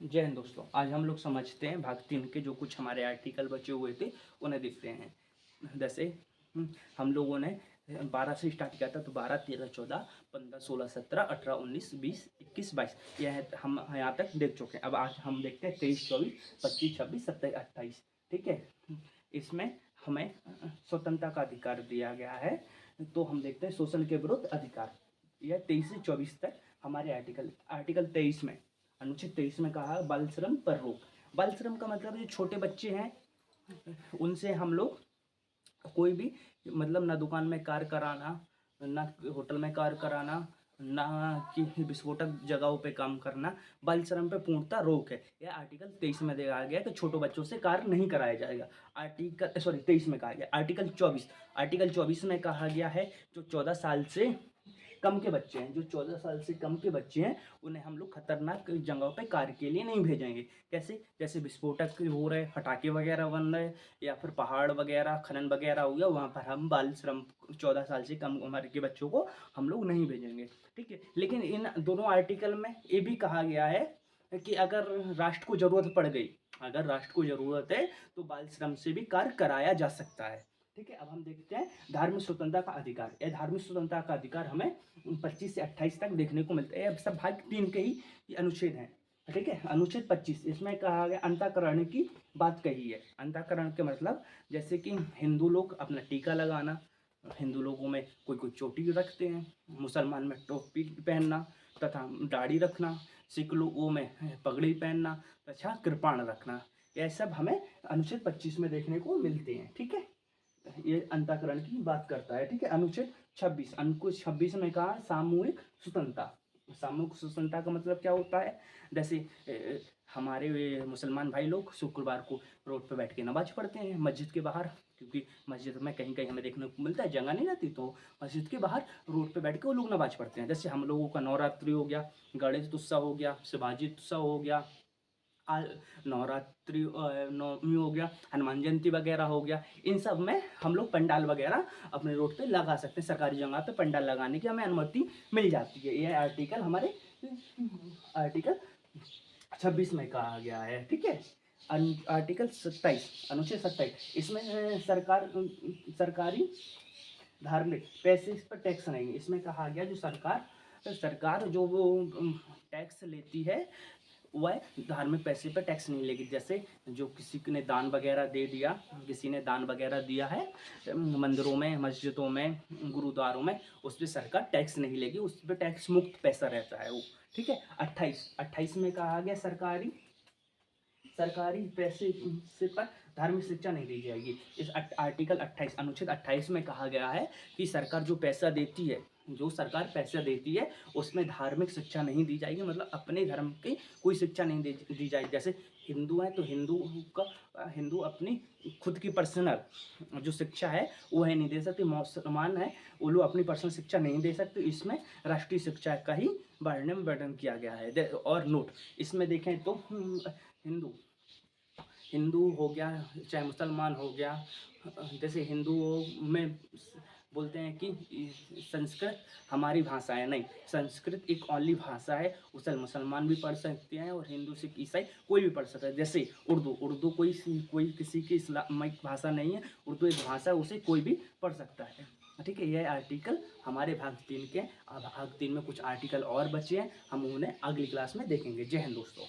जय हिंद दोस्तों। आज हम लोग समझते हैं भाग 3 के जो कुछ हमारे आर्टिकल बचे हुए थे उन्हें देखते हैं। जैसे हम लोगों ने 12 से स्टार्ट किया था, तो 12, 13, 14, 15, 16, 17, 18, 19, 20, 21, 22 यह हम यहाँ तक देख चुके हैं। अब आज हम देखते हैं 23, 24, 25, 26, 27, 28। ठीक है, इसमें हमें स्वतंत्रता का अधिकार दिया गया है। तो हम देखते हैं शोषण के विरुद्ध अधिकार। यह 23 से 24 तक हमारे आर्टिकल 23 में, अनुच्छेद 23 में कहा बाल श्रम पर रोक। बाल श्रम का मतलब जो छोटे बच्चे हैं उनसे हम लोग कोई भी मतलब ना दुकान में कार्य कराना, ना होटल में कार्य कराना, ना कि विस्फोटक जगहों पे काम करना, बाल श्रम पे पूर्णतः रोक है। यह आर्टिकल 23 में दिया गया कि छोटे बच्चों से कार्य नहीं कराया जाएगा। 23 में कहा गया। आर्टिकल 24 में कहा गया है जो 14 साल से कम के बच्चे हैं, जो 14 साल से कम के बच्चे हैं उन्हें हम लोग खतरनाक जगहों पे कार्य के लिए नहीं भेजेंगे। कैसे? जैसे विस्फोटक हो रहे, पटाखे वगैरह बन रहे, या फिर पहाड़ वगैरह खनन वगैरह हो गया, वहाँ पर हम बाल श्रम 14 साल से कम उम्र के बच्चों को हम लोग नहीं भेजेंगे। ठीक है, लेकिन इन दोनों आर्टिकल में ये भी कहा गया है कि अगर राष्ट्र को जरूरत पड़ गई, अगर राष्ट्र को जरूरत है तो बाल श्रम से भी कार्य कराया जा सकता है। ठीक है, अब हम देखते हैं धार्मिक स्वतंत्रता का अधिकार। यह धार्मिक स्वतंत्रता का अधिकार हमें 25 से 28 तक देखने को मिलता है। अब सब भाग 3 के ही अनुच्छेद हैं। ठीक है, अनुच्छेद 25 इसमें कहा गया अंतःकरण की बात कही है। अंतःकरण के मतलब जैसे कि हिंदू लोग अपना टीका लगाना, हिंदू लोगों में कोई कोई चोटी रखते हैं, मुसलमान में टोपी पहनना तथा दाढ़ी रखना, सिख लोगों में पगड़ी पहनना तथा कृपाण रखना, यह सब हमें अनुच्छेद 25 में देखने को मिलते हैं। ठीक है, ये अंतःकरण की बात करता है। ठीक है, अनुच्छेद 26 में कहा सामूहिक स्वतंत्रता। सामूहिक स्वतंत्रता का मतलब क्या होता है? जैसे हमारे मुसलमान भाई लोग शुक्रवार को रोड पे बैठ के नमाज पढ़ते हैं मस्जिद के बाहर, क्योंकि मस्जिद में कहीं कहीं हमें देखने को मिलता है जगह नहीं रहती, तो मस्जिद के बाहर रोड पे बैठ के वो लोग नमाज पढ़ते हैं। जैसे हम लोगों का नवरात्रि हो गया, गणेश उत्सव हो गया, शिवाजी उत्सव हो गया, नवरात्रि नवमी हो गया, हनुमान जयंती वगैरह हो गया, इन सब में हम लोग पंडाल वगैरह अपने रोड पे लगा सकते हैं। सरकारी जगह पे पंडाल लगाने की हमें अनुमति मिल जाती है। यह आर्टिकल हमारे आर्टिकल 26 में कहा गया है। ठीक है, आर्टिकल 27, अनुच्छेद 27, इसमें सरकारी धार्मिक पैसे इस पर टैक्स नहीं। इसमें कहा गया जो सरकार जो वो टैक्स लेती है वह धार्मिक पैसे पर टैक्स नहीं लेगी। जैसे जो किसी ने दान वगैरह दे दिया, किसी ने दान वगैरह दिया है मंदिरों में, मस्जिदों में, गुरुद्वारों में, उस पर सरकार टैक्स नहीं लेगी, उस पर टैक्स मुक्त पैसा रहता है वो। ठीक है, 28 में कहा गया सरकारी पैसे से पर धार्मिक शिक्षा नहीं दी जाएगी। इस आर्टिकल 28 अनुच्छेद 28 में कहा गया है कि सरकार जो पैसा देती है, जो सरकार पैसा देती है उसमें धार्मिक शिक्षा नहीं दी जाएगी, मतलब अपने धर्म की कोई शिक्षा नहीं दी जाएगी। जैसे हिंदू है तो हिंदू अपनी खुद की पर्सनल जो शिक्षा है वो है नहीं दे सकते। मुसलमान है वो लोग अपनी पर्सनल शिक्षा नहीं दे सकते। इसमें राष्ट्रीय शिक्षा का ही वर्णन किया गया है। और नोट इसमें देखें तो हिंदू हो गया चाहे मुसलमान हो गया, जैसे हिंदुओं में बोलते हैं कि संस्कृत हमारी भाषा है, नहीं, संस्कृत एक ओनली भाषा है, उसे मुसलमान भी पढ़ सकते हैं और हिंदू सिख ईसाई कोई भी पढ़ सकता है। जैसे उर्दू कोई किसी की इस्लामिक भाषा नहीं है, उर्दू एक भाषा है, उसे कोई भी पढ़ सकता है। ठीक है, यह आर्टिकल हमारे भाग 3 के। अब भाग 3 में कुछ आर्टिकल और बचे हैं, हम उन्हें अगली क्लास में देखेंगे। जय हिंद दोस्तों।